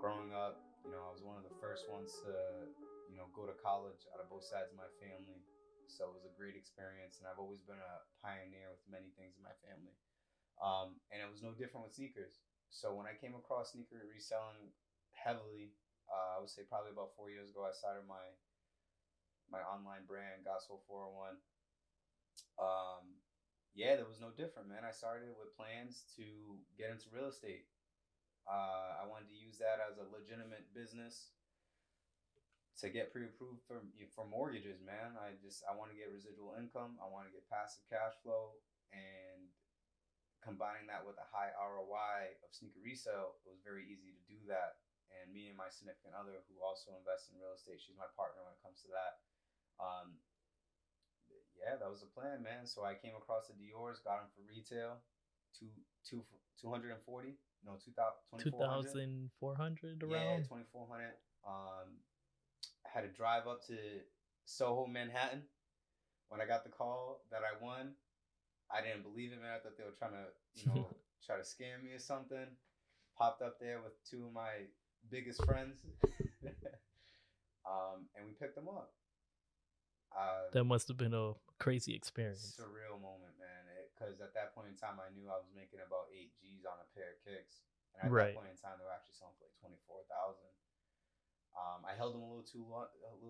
growing up, I was one of the first ones to, go to college out of both sides of my family. So it was a great experience, and I've always been a pioneer with many things in my family. And it was no different with sneakers. So when I came across sneaker reselling heavily, I would say probably about 4 years ago, I started my online brand, Gospel 401. Yeah, that was no different, man. I started with plans to get into real estate. I wanted to use that as a legitimate business to get pre-approved for mortgages, man. I want to get residual income. I want to get passive cash flow, and combining that with a high ROI of sneaker resale, it was very easy to do that. And me and my significant other, who also invests in real estate, she's my partner when it comes to that. Um, yeah, that was the plan, man. So I came across the Dior's, got them for retail, two two 240, no 2,400. 2,400 Yeah, around. 2,400. I had to drive up to Soho, Manhattan. When I got the call that I won, I didn't believe it, man. I thought they were trying to, try to scam me or something. Popped up there with two of my biggest friends, and we picked them up. That must have been a crazy experience. Surreal moment, man. Because at that point in time, I knew I was making about 8 G's on a pair of kicks, and at that Right. point in time, they were actually selling for like 24,000. I held them a little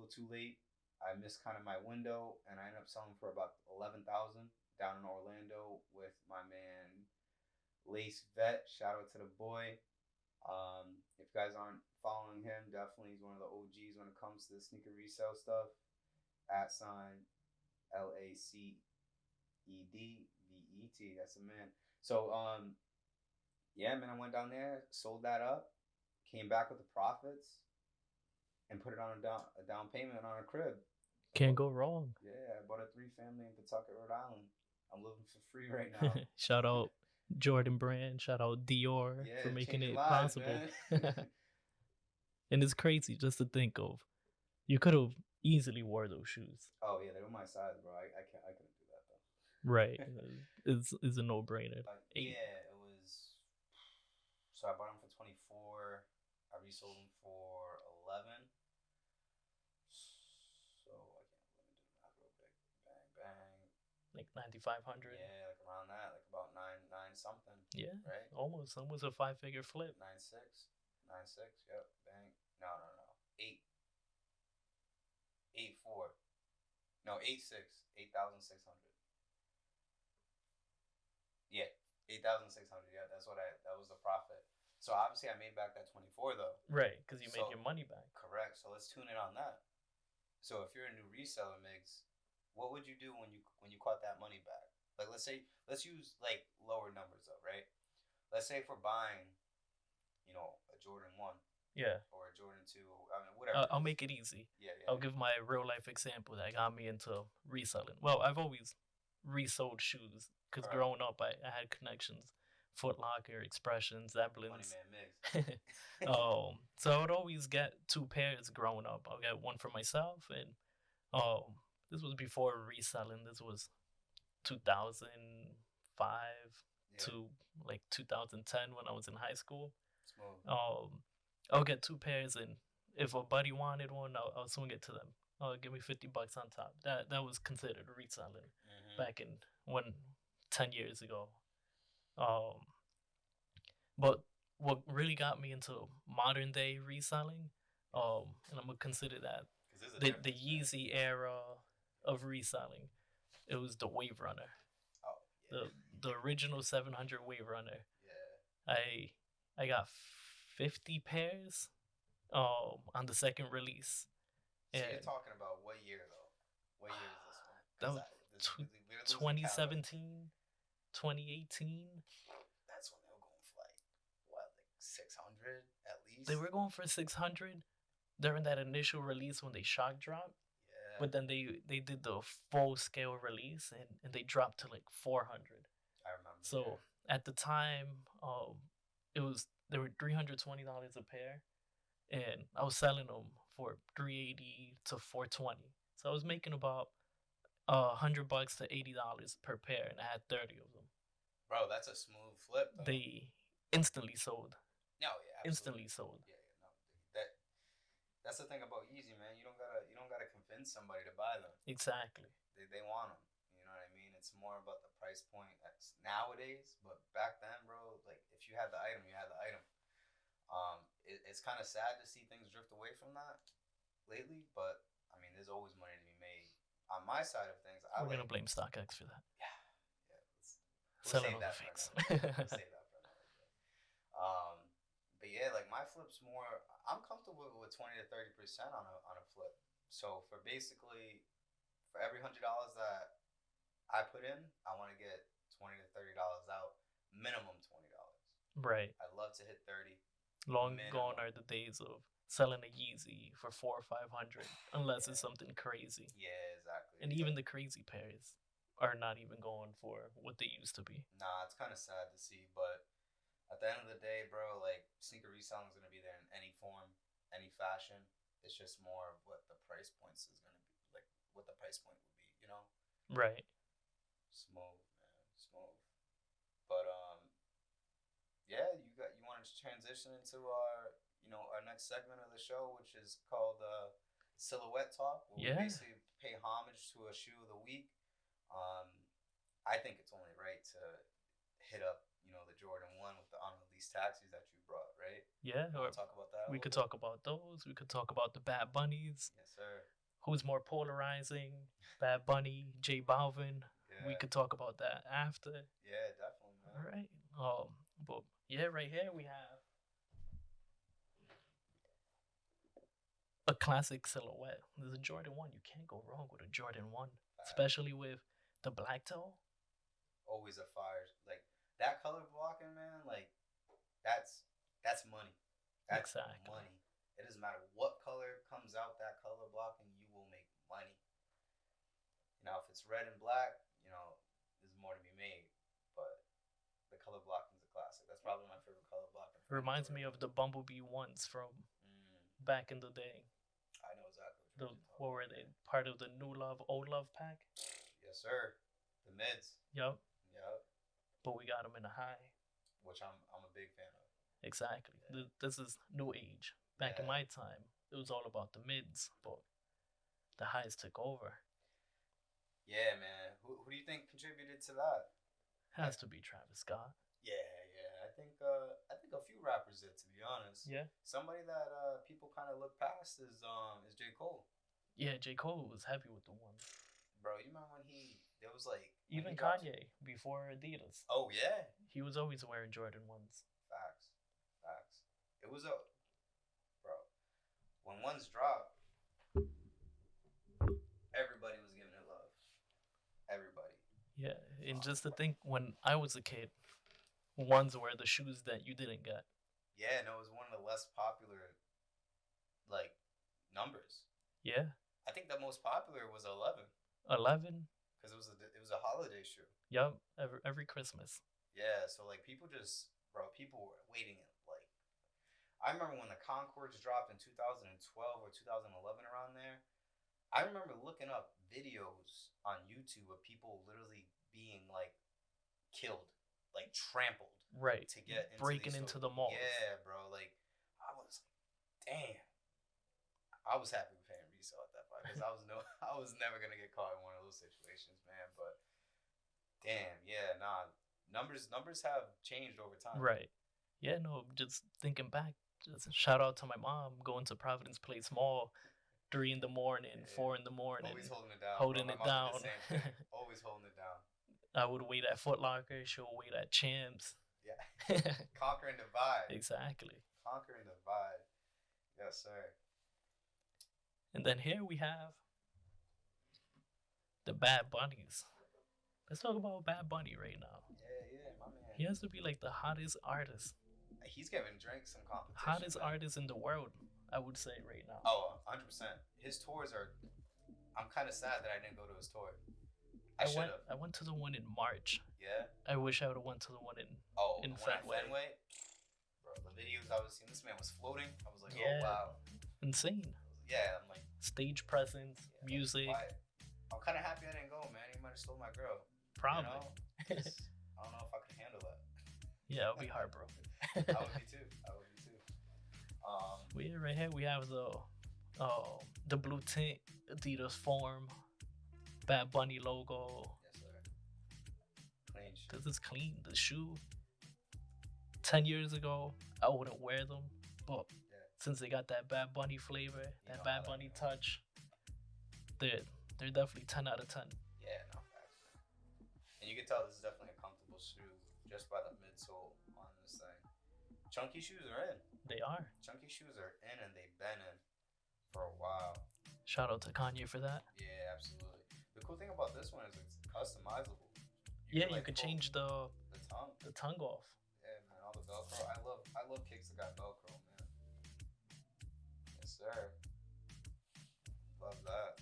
too late. I missed kind of my window, and I ended up selling for about 11,000 down in Orlando with my man Lace Vet. Shout out to the boy. If you guys aren't following him, definitely he's one of the OGs when it comes to the sneaker resale stuff. At sign LACEDVET. That's a man. So yeah, man, I went down there, sold that up, came back with the profits, and put it on a down payment on a crib. Can't go wrong. Yeah, I bought a three family in Pawtucket, Rhode Island. I'm living for free right now. Shout out Jordan Brand. Shout out Dior for Yeah, making changing it lives, possible. man. And it's crazy just to think of. You could have easily wore those shoes. Oh yeah, they were my size, bro. I can't. I couldn't do that though. Right. It's a no brainer. Yeah, it was. So I bought them for 24. I resold them for 11. So I can't. Let me do the math real quick. Bang bang. Like 9,500. Yeah, like around that, like about nine something. Yeah. Right. Almost a 5-figure flip. 9.6. Yep. Bang. No. 8.4. No, 8.6. 8,600. Yeah, 8,600. Yeah, that was the profit. So obviously I made back that 24 though. Right, because you made your money back. Correct. So let's tune in on that. So if you're a new reseller, Migz, what would you do when you caught that money back? Like let's use like lower numbers though, right? Let's say if we're buying, a Jordan 1. Yeah. Or a Jordan 2. I mean, whatever. I'll make it easy. Yeah. I'll give my real life example that got me into reselling. Well, I've always resold shoes because growing up, I had connections. Foot Locker, Expression, Zeppelins. Money Man Migz. So I would always get two pairs growing up. I'll get one for myself, and this was before reselling. This was 2005 to like 2010 when I was in high school. I'll get two pairs, and if a buddy wanted one, I'll swing it to them. Give me $50 on top. That was considered reselling back in 10 years ago. But what really got me into modern day reselling, and I'm gonna consider that the Yeezy era of reselling, it was the Wave Runner. Oh yeah. The original 700 Wave Runner. Yeah. I got 50 pairs on the second release. So you're talking about what year though? What year is this one? That was 2017, 2018. That's when they were going for like 600 at least. They were going for 600 during that initial release when they shock dropped. Yeah. But then they did the full scale release and they dropped to like 400. I remember. So at the time, they were $320 a pair, and I was selling them for $380 to $420. So I was making about $100 to $80 per pair, and I had 30 of them. Bro, that's a smooth flip, though. They instantly sold. No, yeah, absolutely. Instantly sold. Yeah, no, That's the thing about Yeezy, man. You don't gotta convince somebody to buy them. Exactly. They want them. You know what I mean? It's more about the price point nowadays, but back then, bro, like if you had the item, you had the item. It's kind of sad to see things drift away from that lately, but I mean, there's always money to be made. On my side of things, we're gonna blame StockX for that. Yeah. We'll save that for another day. We'll save that for another day. But yeah, like my flip's more. I'm comfortable with 20 to 30% on a flip. So for basically, for every $100 that I put in, I want to get $20 to $30 out. Minimum $20. Right. I'd love to hit 30. Long gone are the days of selling a Yeezy for $400 or $500, unless it's something crazy. Yeah, exactly. And even the crazy pairs are not even going for what they used to be. Nah, it's kind of sad to see, but at the end of the day, bro, like sneaker reselling is gonna be there in any form, any fashion. It's just more of what the price points is gonna be, like what the price point would be, you know? Right. Smooth, man, smooth. But yeah, you wanted to transition into our next segment of the show, which is called Silhouette Talk, where we basically pay homage to a shoe of the week. I think it's only right to hit up, the Jordan 1 with the unreleased taxis that you brought, right? Yeah. Want to talk about that? We could talk about those. We could talk about the Bad Bunnies. Yes, sir. Who's more polarizing, Bad Bunny, J Balvin? Yeah. We could talk about that after. Yeah, definitely, man. All right. But yeah, right here we have a classic silhouette. There's a Jordan 1. You can't go wrong with a Jordan 1, especially with the black toe. Always a fire. Like that color blocking, man, like that's money. That's exactly. Money. It doesn't matter what color comes out that color blocking, you will make money. If it's red and black, there's more to be made. But the color blocking is a classic. That's probably my favorite color blocking. It reminds me of the Bumblebee ones from back in the day. I know exactly what were they? Part of the New Love, Old Love pack? Yes, sir. The mids. Yep. But we got them in a high, which I'm a big fan of. Exactly. Yeah. This is new age. Back in my time, it was all about the mids, but the highs took over. Yeah, man. Who do you think contributed to that? Has to be Travis Scott. Yeah. I think a few rappers did, to be honest. Yeah. Somebody that people kind of look past is J. Cole. Yeah, J. Cole was happy with the one. Bro, you remember when there was like even Kanye before Adidas. Oh yeah. He was always wearing Jordan 1s. Facts. It was bro. When ones dropped, everybody was giving it love. Everybody. Yeah, and just to think, when I was a kid, ones were the shoes that you didn't get. Yeah, no, it was one of the less popular, like, numbers. Yeah. I think the most popular was 11. 11? Because it was a holiday shoe. Yep, every Christmas. Yeah, so like people were waiting like. I remember when the Concords dropped in 2012 or 2011, around there. I remember looking up videos on YouTube of people literally being like killed, like trampled, right, to get into the mall. Yeah, bro. Like I was like, damn. I was happy with paying resale at that point because I was never gonna get caught in one of those situations, man. But damn, yeah, nah. Numbers have changed over time. Right. Yeah, no, just thinking back, just shout out to my mom going to Providence Place Mall 3 in the morning, 4 in the morning. Always holding it down. Always holding it down. I would wait at Foot Locker. She'll wait at Champs. Yeah. Conquering the vibe. Exactly. Conquering the vibe. Yes, sir. And then here we have the Bad Bunnies. Let's talk about Bad Bunny right now. Yeah, my man. He has to be like the hottest artist. He's giving Drake some competition. Hottest artist in the world, I would say right now. Oh, 100%. His tours are... I'm kind of sad that I didn't go to his tour. I went to the one in March. Yeah? I wish I would have went to the one in Fenway. Bro, the videos I was seeing, this man was floating. I was like, oh, wow. Insane. Yeah, I'm like... Stage presence, music. I'm kind of happy I didn't go, man. He might have stole my girl. Probably. I don't know if I could handle that. Yeah, it would be heartbroken. I would be too. Right here we have the The blue tint, Adidas form, Bad Bunny logo. Yes, sir. Clean shoe. This is clean. The shoe. 10 years ago, I wouldn't wear them, but since they got that Bad Bunny flavor, that Bad Bunny touch, they're definitely 10 out of 10. Yeah, no facts. And you can tell this is definitely a comfortable shoe just by the midsole on this thing. Chunky shoes are in. They are. Chunky shoes are in, and they've been in for a while. Shout out to Kanye for that. Yeah, absolutely. The cool thing about this one is it's customizable. You can change the tongue off. Yeah, man, all the Velcro. I love kicks that got Velcro, man. Yes, sir. Love that.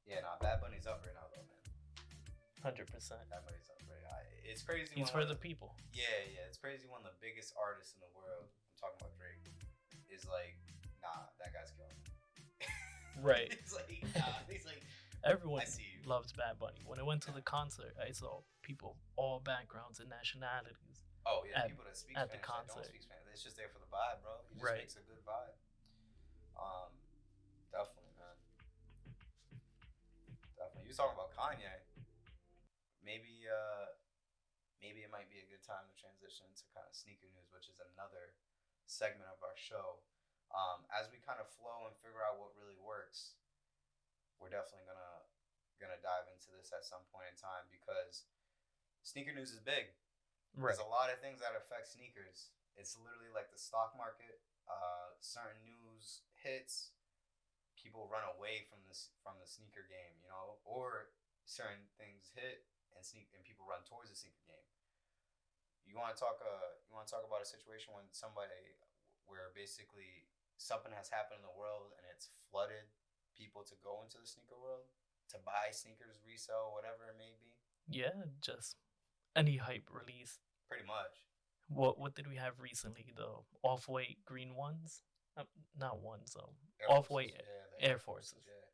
Yeah, Bad Bunny's up right now, though, man. 100%. Bad Bunny's up right now. It's crazy. He's for the people. Yeah. It's crazy. One of the biggest artists in the world, I'm talking about Drake, is like, nah, that guy's killing me. Right. He's like, nah. He's like, everyone loves Bad Bunny. When I went to the concert, I saw people of all backgrounds and nationalities. Oh yeah, people that speak at Spanish, the concert. That don't speak Spanish. It's just there for the vibe, bro. He just makes a good vibe. Definitely, man. Definitely. You was talking about Kanye. Maybe it might be a good time to transition to kind of sneaker news, which is another segment of our show. As we kind of flow and figure out what really works, we're definitely gonna dive into this at some point in time because sneaker news is big. Right. There's a lot of things that affect sneakers. It's literally like the stock market. Certain news hits, people run away from the sneaker game, you know, or certain things hit and people run towards the sneaker game. You want to talk about a situation where basically something has happened in the world and it's flooded people to go into the sneaker world to buy sneakers, resell, whatever it may be. Yeah, just any hype release. Pretty much. What did we have recently? The Off-White green ones? Not ones, Off-White Air Forces. Yeah.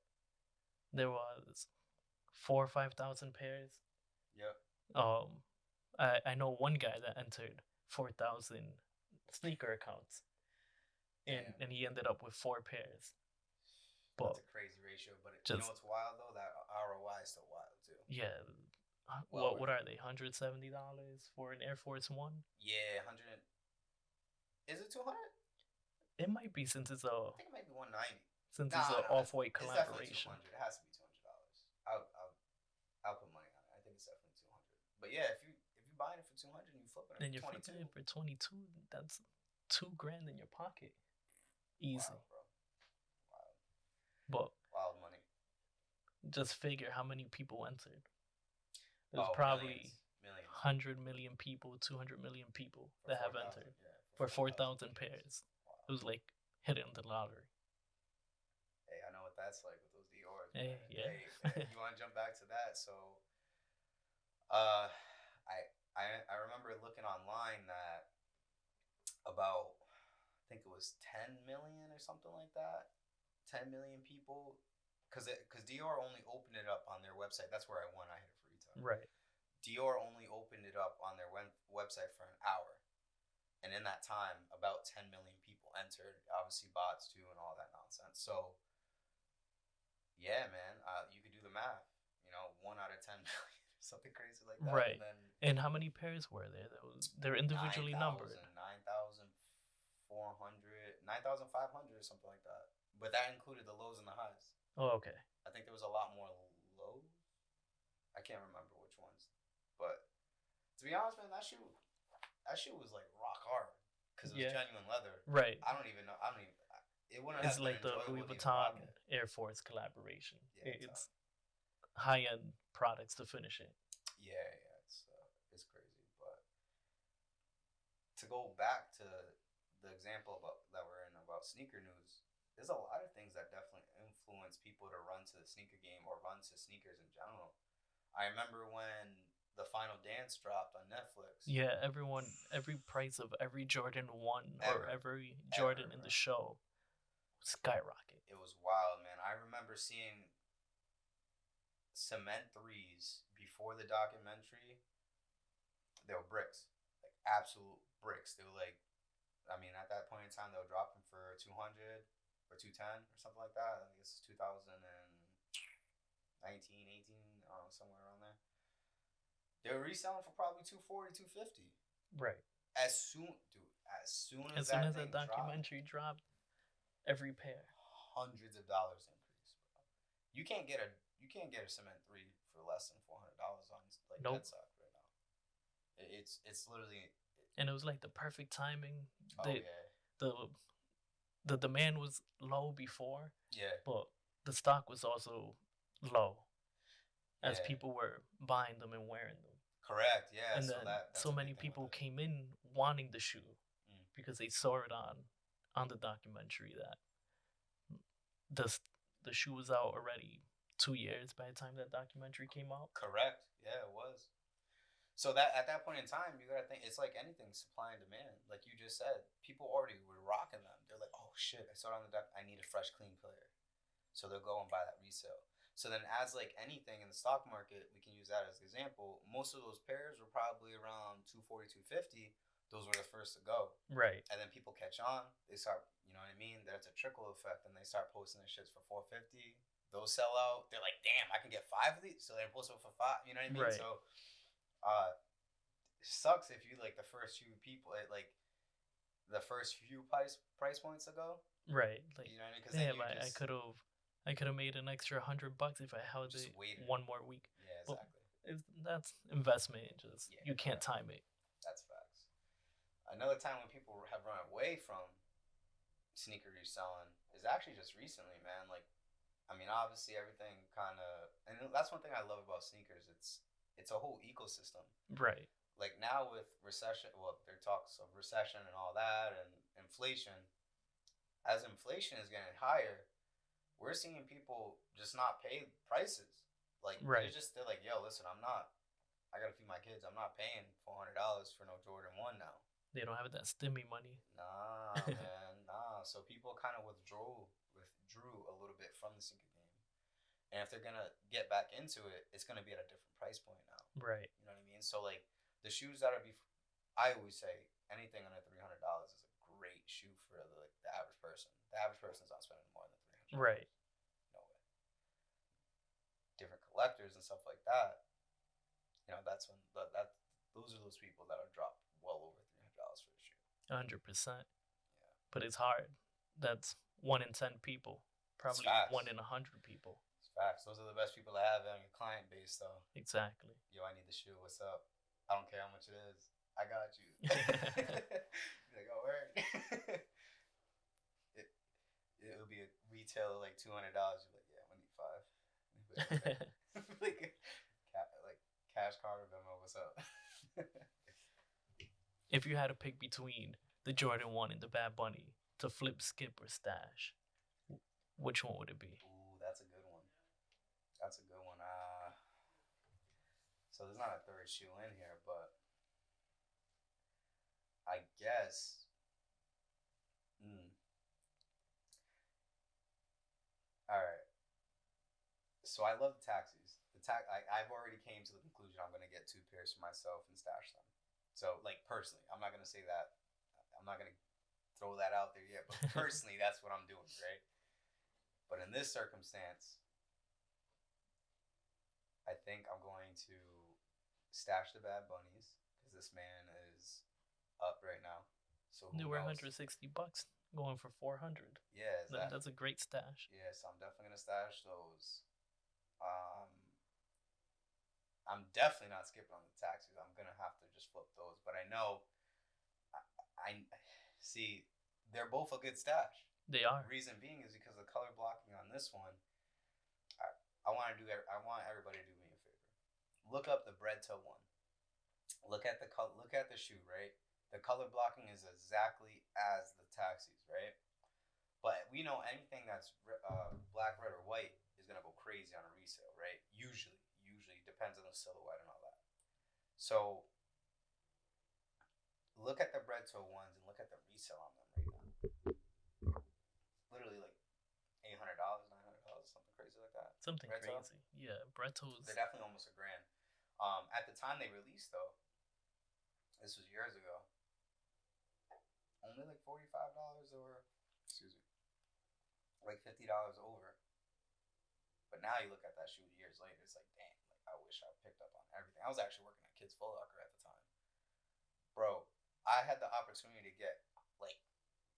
There was 4,000 or 5,000 pairs. Yep. I know one guy that entered 4,000 sneaker accounts, and he ended up with 4 pairs. But that's a crazy ratio. But you know what's wild though? That ROI is still wild too. Yeah. What are they? $170 for an Air Force One? Yeah, 100. Is it 200? It might be since it's I think it might be 190. Since it's an Off-White collaboration. It's definitely 200. It has to be $200. I'll put money on it. I think it's definitely 200. But yeah, if you buying it for 200 and you flipping it then you're flipping it for 22. That's $2,000 in your pocket. Easy. Wild, bro. Wild. But wild money. Just figure how many people entered. There's probably millions. 100 million people, 200 million people that have entered for 4,000 pairs. Wow. It was like hitting the lottery. Hey, I know what that's like with those Dior's. Hey, yeah. Hey, you want to jump back to that? So, I remember looking online that about, I think it was 10 million or something like that. 10 million people, because Dior only opened it up on their website. That's where I won. I hit a free time. Right. Dior only opened it up on their website for an hour. And in that time, about 10 million people entered. Obviously, bots too and all that nonsense. So, yeah, man, you could do the math. You know, 1 out of 10 million, something crazy like that. Right. And how many pairs were there? They're individually numbered. 9,400, 9,500 or something like that. But that included the lows and the highs. Oh, okay. I think there was a lot more lows. I can't remember which ones. But to be honest, man, that shoe was like rock hard because it was genuine leather. Right. I don't even know. It wouldn't. It's like the Louis Vuitton Air Force collaboration. Yeah, it's high-end products to finish it. Yeah, it's crazy. But to go back to the example that we're in about sneaker news, there's a lot of things that definitely influence people to run to the sneaker game or run to sneakers in general. I remember when the Final Dance dropped on Netflix. Yeah, every price of every Jordan 1 or every Jordan in the show skyrocket. It was wild, man. I remember seeing cement 3s before the documentary. They were bricks, like absolute bricks. They were like I mean, at that point in time, they were dropping for 200 or 210 or something like that. I think it's 2019, 18, somewhere around there. They were reselling for probably 240, 250. Right. As soon as that documentary dropped, every pair, hundreds of dollars increase. Bro. You can't get a cement 3 for less than $400 on like Deadstock right now. It's literally. And it was like the perfect timing. Oh The demand was low before. Yeah. But the stock was also low, as people were buying them and wearing them. Correct. Yeah. And then so many people came in wanting the shoe because they saw it on the documentary that the shoe was out already 2 years by the time that documentary came out. Correct. Yeah, it was. So that at that point in time, you gotta think it's like anything, supply and demand. Like you just said, people already were rocking them. They're like, oh shit, I saw it on the doc. I need a fresh, clean pair. So they'll go and buy that resale. So then, as like anything in the stock market, we can use that as an example. Most of those pairs were probably around 240, 250. Those were the first to go. Right. And then people catch on. They start, you know what I mean? There's a trickle effect, and they start posting their shits for 450. Those sell out. They're like, damn, I can get 5 of these. So they post them for 5. You know what I mean? Right. So, it sucks if you like the first few people, like the first few price points ago. Right. Like, you know what I mean? Because damn, I could have made an extra $100 if I held it one more week. Yeah, exactly. That's investment. You can't time it. That's facts. Another time when people have run away from sneaker reselling is actually just recently, man. Like, I mean, obviously everything kind of, and that's one thing I love about sneakers. It's a whole ecosystem. Right. Like now with recession, well, there are talks of recession and all that, and inflation. As inflation is getting higher, we're seeing people just not pay prices. Like they're like, yo, listen, I gotta feed my kids. I'm not paying $400 for no Jordan 1 now. They don't have that stimmy money. Nah, man, nah. So people kind of withdrew a little bit from the sneaker game, and if they're gonna get back into it, it's gonna be at a different price point now. Right. You know what I mean? So like the shoes that I always say anything under $300 is a great shoe for the average person. The average person's not spending more than $300. Right. No way. Different collectors and stuff like that. You know, that's when those are those people that are dropped well over $300 for a shoe. 100%. Yeah. But it's hard. That's 1 in 10 people. Probably 1 in 100 people. It's facts. Those are the best people to have on your client base, though. Exactly. Yo, I need the shoe. What's up? I don't care how much it is. I got you. Like, oh, word. It'll be a retail like $200. You're like, yeah, we need 5. like cash card or Venmo. What's up? If you had to pick between the Jordan 1 and the Bad Bunny to flip, skip, or stash, which one would it be? Ooh, that's a good one. So there's not a third shoe in here, but I guess. All right. So I love the taxis. I've already came to the conclusion I'm going to get 2 pairs for myself and stash them. So like personally, I'm not going to say that. I'm not going to throw that out there yet. But personally, that's what I'm doing, right? But in this circumstance, I think I'm going to stash the Bad Bunnies because this man is up right now. So they were $160 going for $400. Yeah, that's a great stash. Yeah, so I'm definitely gonna stash those. I'm definitely not skipping on the taxis. I'm gonna have to just flip those. But I know, I see, they're both a good stash. They are. Reason being is because the color blocking on this one. I want everybody to do me a favor. Look up the bread toe one. Look at the shoe, right? The color blocking is exactly as the taxis, right? But we know anything that's black, red, or white is gonna go crazy on a resale, right? Usually depends on the silhouette and all that. So look at the bread toe ones and look at the resale on them right now. Literally like $800, $900, something crazy like that. Something bread crazy, toe? Yeah. Bread toes. They're definitely almost $1,000. At the time they released though, this was years ago. Only like like $45 or, excuse me, like $50 over. But now you look at that shoe years later, it's like, damn, like I wish I picked up on everything. I was actually working at Kids Foot Locker at the time, bro. I had the opportunity to get like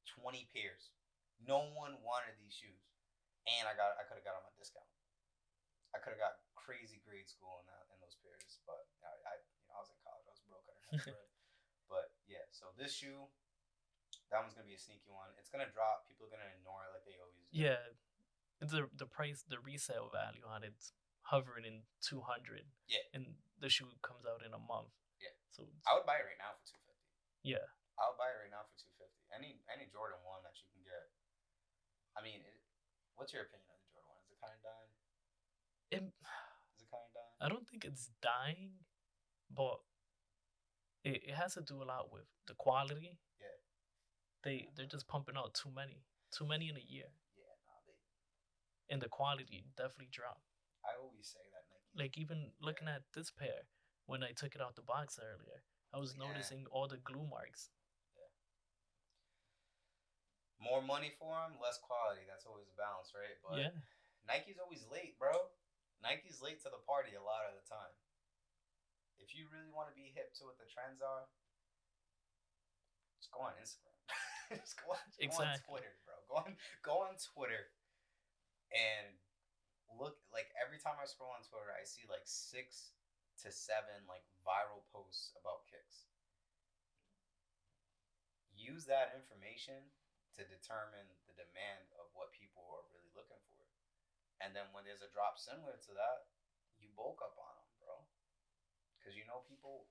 20 pairs. No one wanted these shoes, and I could have got them on discount. I could have got crazy grade school in those pairs, but I was in college. I was broke. I didn't have bread. But yeah, so this shoe, that one's gonna be a sneaky one. It's gonna drop. People are gonna ignore it like they always do. Yeah, the price, the resale value on it's hovering in 200. Yeah, and the shoe comes out in a month. Yeah, so I would buy it right now for $250. Yeah, I would buy it right now for $250. Any Jordan 1 that you can get. I mean, what's your opinion of the Jordan 1? Is it kind of dying? Is it kind of dying? I don't think it's dying, but it has to do a lot with the quality. Yeah. They're just pumping out too many in a year. Yeah, and the quality definitely dropped. I always say that Nike. Like even looking at this pair, when I took it out the box earlier, I was noticing all the glue marks. Yeah. More money for them, less quality. That's always a balance, right? But yeah. Nike's always late, bro. Nike's late to the party a lot of the time. If you really want to be hip to what the trends are, just go on Instagram. Just go on Twitter, bro. Go on Twitter and look. Like every time I scroll on Twitter, I see like 6 to 7 like viral posts about kicks. Use that information to determine the demand of what people are really looking for, and then when there's a drop similar to that, you bulk up on them, bro. Because you know people.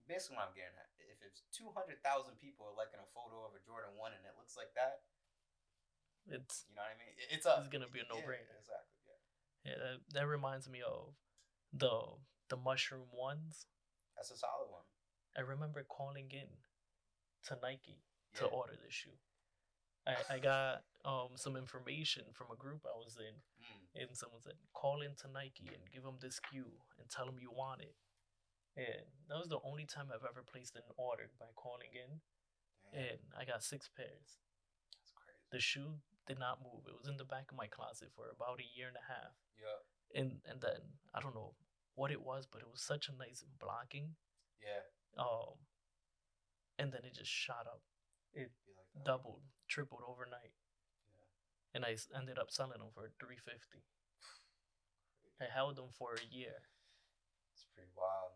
Basically, what I'm getting at, if it's 200,000 people are liking a photo of a Jordan 1 and it looks like that, it's, you know what I mean? It's gonna be a no-brainer. Yeah, exactly. Yeah, that reminds me of the mushroom ones. That's a solid one. I remember calling in to Nike to order this shoe. I got some information from a group I was in, and someone said, call into Nike and give them this SKU and tell them you want it. And that was the only time I've ever placed an order by calling in. Damn. And I got 6 pairs. That's crazy. The shoe did not move. It was in the back of my closet for about a year and a half. Yeah. And then I don't know what it was, but it was such a nice blocking. Yeah. And then it just shot up. It doubled, tripled overnight. Yeah. And I ended up selling them for $350. I held them for a year. It's pretty wild.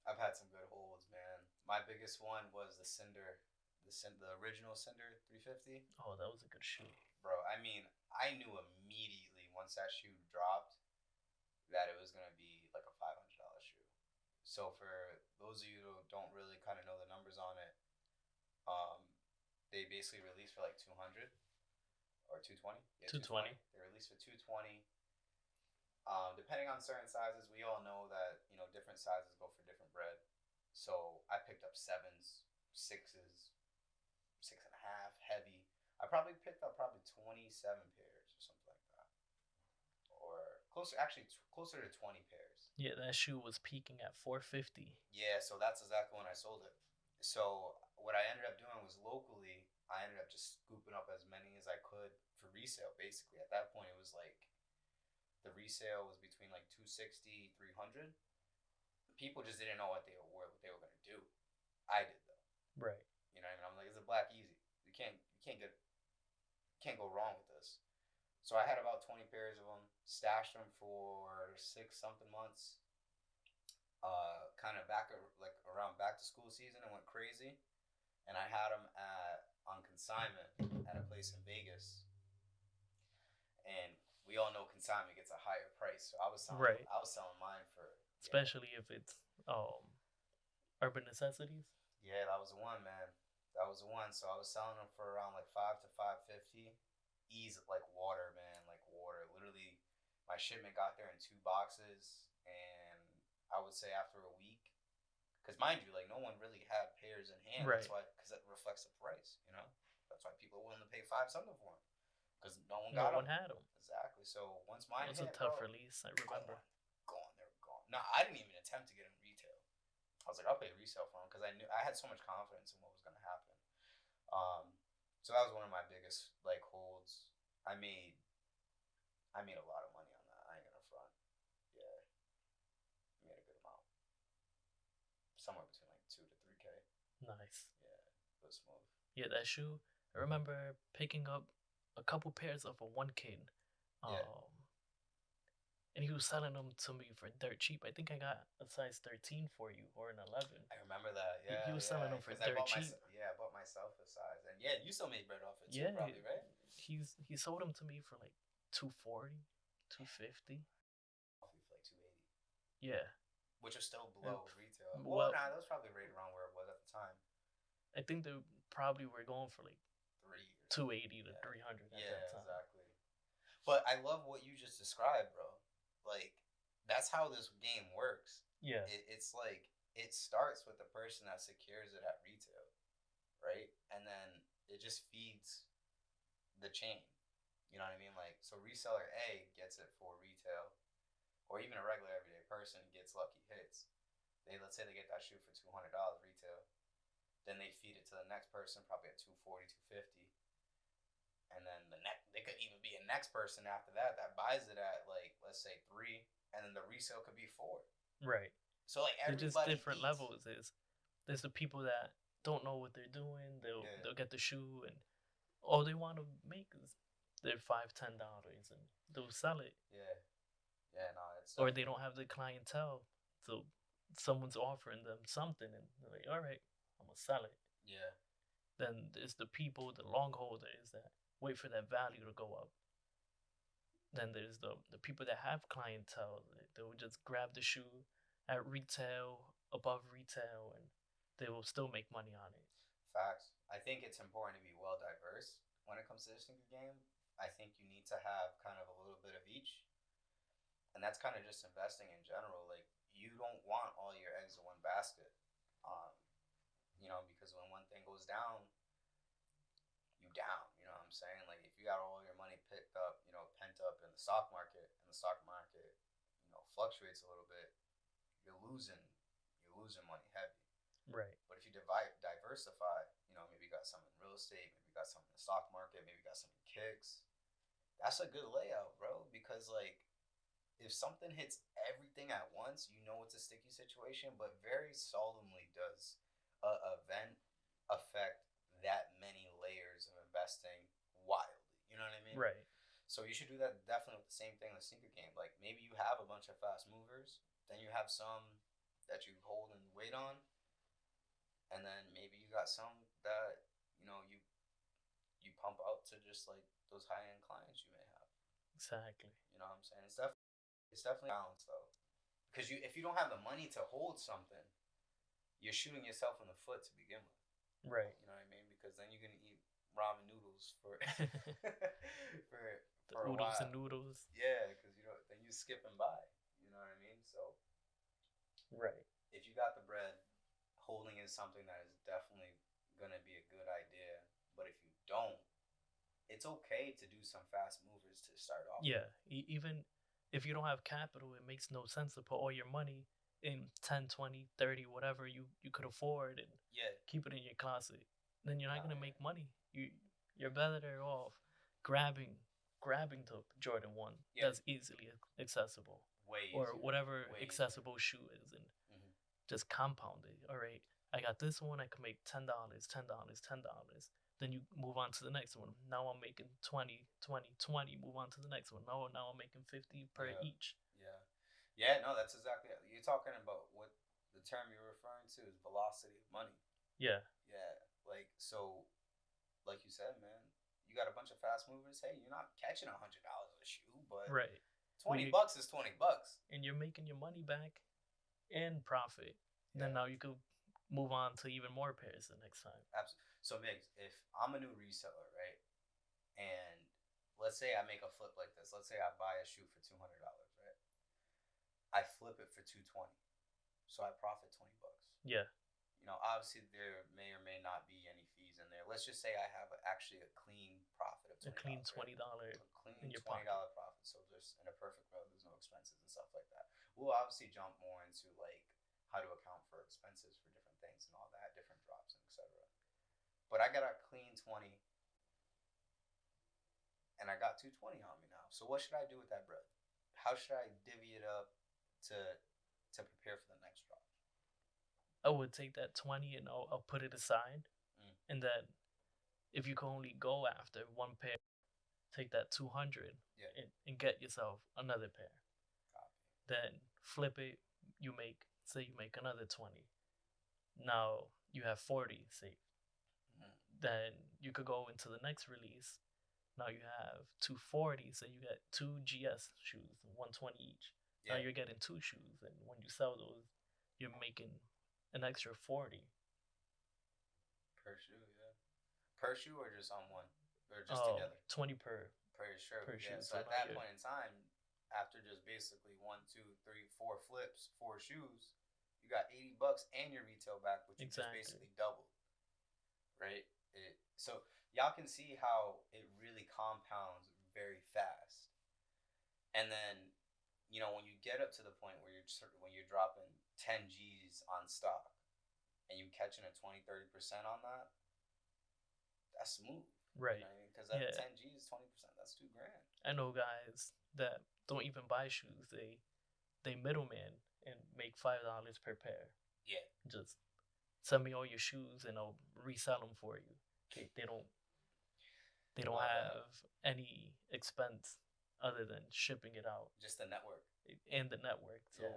I've had some good holds, man. My biggest one was the Cinder, the original Cinder 350. Oh, that was a good shoe, bro. I mean, I knew immediately once that shoe dropped that it was gonna be like a $500 shoe. So for those of you who don't really kind of know the numbers on it, they basically released for like 200 or 220. Yeah, 220. They released for 220. Depending on certain sizes, we all know that different sizes go for different bread. So I picked up 7s, 6s, 6.5 heavy. I probably picked up 27 pairs or something like that, or closer to 20 pairs. Yeah, that shoe was peaking at $450. Yeah, so that's exactly when I sold it. So what I ended up doing was locally, I ended up just scooping up as many as I could for resale. Basically, at that point, it was like the resale was between like $260, $300. People just didn't know what they were going to do. I did though. Right. You know what I mean? I'm like, it's a Black Easy. You can't go wrong with this. So I had about 20 pairs of them, stashed them for 6-something months. Kind of around back to school season, and went crazy. And I had them on consignment at a place in Vegas. And we all know consignment gets a higher price, so I was selling mine for. Especially if it's Urban Necessities. Yeah, that was the one, man. That was the one. So I was selling them for around like $5 to $550. Easy, like water, man, like water. Literally, my shipment got there in 2 boxes, and I would say after a week, because mind you, like no one really had pairs in hand. Right. That's why, because it reflects the price. That's why people are willing to pay $5 for them, because no one had them. Exactly. So once mine hit, it was a tough release. I remember. Gone. They were gone. No, I didn't even attempt to get them retail. I was like, I'll pay resale for them because I had so much confidence in what was going to happen. Um, so that was one of my biggest like holds. I made a lot of money on that. I ain't gonna front. Yeah, I made a good amount. Somewhere between like 2 to 3K. Nice. Yeah, it was smooth. Yeah, that shoe. I remember picking up a couple pairs of a one kid. Yeah. And he was selling them to me for dirt cheap. I think I got a size 13 for you or an 11. I remember that. Yeah, he was selling them for dirt cheap. I bought myself a size, and yeah, you still made bread off it too, Yeah, probably, right? he sold them to me for like 240, 250. For like 280. Yeah, which was still below retail. Well, that was probably right around where it was at the time. I think they probably were going for like 280 to 300 at that time. Exactly. But I love what you just described, bro. Like, that's how this game works. Yeah. It's like, it starts with the person that secures it at retail, right? And then it just feeds the chain. You know what I mean? Like, so reseller A gets it for retail, or even a regular everyday person gets lucky hits. Let's say they get that shoe for $200 retail. Then they feed it to the next person, probably at 240, 250. And then they could even be a next person after that buys it at like, let's say 3, and then the resale could be 4. Right. So like everybody, there's just different levels. There's the people that don't know what they're doing. They'll get the shoe and all they want to make is their $5-10 and they'll sell it. Yeah, no, it's or they don't have the clientele, so someone's offering them something and they're like, all right, I'm gonna sell it. Yeah. Then there's the people, the long holders that wait for that value to go up. Then there's the people that have clientele. They will just grab the shoe at retail, above retail, and they will still make money on it. Facts. I think it's important to be well diverse when it comes to this sneaker game. I think you need to have kind of a little bit of each. And that's kind of just investing in general. Like, you don't want all your eggs in one basket. Because when one thing goes down, you down. You know what I'm saying? Like, if you got all your money pent up in the stock market, and the stock market, fluctuates a little bit, you're losing money heavy. Right. But if you diversify, maybe you got some in real estate, maybe you got some in the stock market, maybe you got some in kicks. That's a good layout, bro. Because like, if something hits everything at once, it's a sticky situation. But very seldomly does a event affect that many layers of investing wildly. You know what I mean? Right. So you should do that definitely with the same thing in the sneaker game. Like, maybe you have a bunch of fast movers, then you have some that you hold and wait on, and then maybe you got some that you pump out to just like those high end clients you may have. Exactly. You know what I'm saying? It's definitely balance though, because if you don't have the money to hold something, you're shooting yourself in the foot to begin with. Right. You know what I mean? Because then you're gonna eat ramen noodles for for a while. And noodles. Yeah, because then you're skipping by. You know what I mean? So. Right. If you got the bread, holding is something that is definitely gonna be a good idea. But if you don't, it's okay to do some fast movers to start off. Yeah, even if you don't have capital, it makes no sense to put all your money in 10, 20, 30, whatever you could afford, and keep it in your closet. Then you're not gonna make money. You're better off grabbing the Jordan 1 that's easily accessible. Or whatever accessible shoe is, and just compound it. All right, I got this one, I can make $10, $10, $10. Then you move on to the next one. Now I'm making 20, 20, 20. Move on to the next one. Now I'm making 50 per each. Yeah, no, that's exactly it. You're talking about what the term you're referring to is velocity of money. Yeah. Like, so, like you said, man, you got a bunch of fast movers. Hey, you're not catching $100 a shoe, but right. $20 is $20, and you're making your money back and profit. Yeah. Then now you could move on to even more pairs the next time. Absolutely. So Migz, if I'm a new reseller, right, and let's say I make a flip like this. Let's say I buy a shoe for $200, right? I flip it for $220, so I profit $20. Yeah. Obviously there may or may not be any fees in there. Let's just say I have actually a clean profit of $20. A clean $20 in your pocket. Profit. So just in a perfect world, there's no expenses and stuff like that. We'll obviously jump more into like how to account for expenses for different things and all that, different drops and etc. But I got a clean 20, and I got 220 on me now. So what should I do with that bread? How should I divvy it up to prepare for the next drop? I would take that 20 and I'll put it aside, and then if you can only go after one pair, take that 200 and get yourself another pair. Copy. Then flip it. You make another 20. Now you have 40 saved. Then you could go into the next release. Now you have 240, so you get 2 GS shoes, 120 each. Now you're getting 2 shoes, and when you sell those, you're making an extra 40 per shoe. Yeah, per shoe or just on one, or just together. 20 per shoe. Per shoe. So at that point in time, after just basically 1, 2, 3, 4 flips, 4 shoes, you got $80 and your retail back, which you just basically doubled, right? So y'all can see how it really compounds very fast. And then, when you get up to the point where you're dropping 10 G's on stock, and you catching a 20-30% on that, that's smooth, right? Because that 10 G's, 20%, that's $2,000. I know guys that don't even buy shoes; they middleman and make $5 per pair. Yeah, just send me all your shoes and I'll resell them for you. They don't have any expense other than shipping it out. Just the network. And the network. So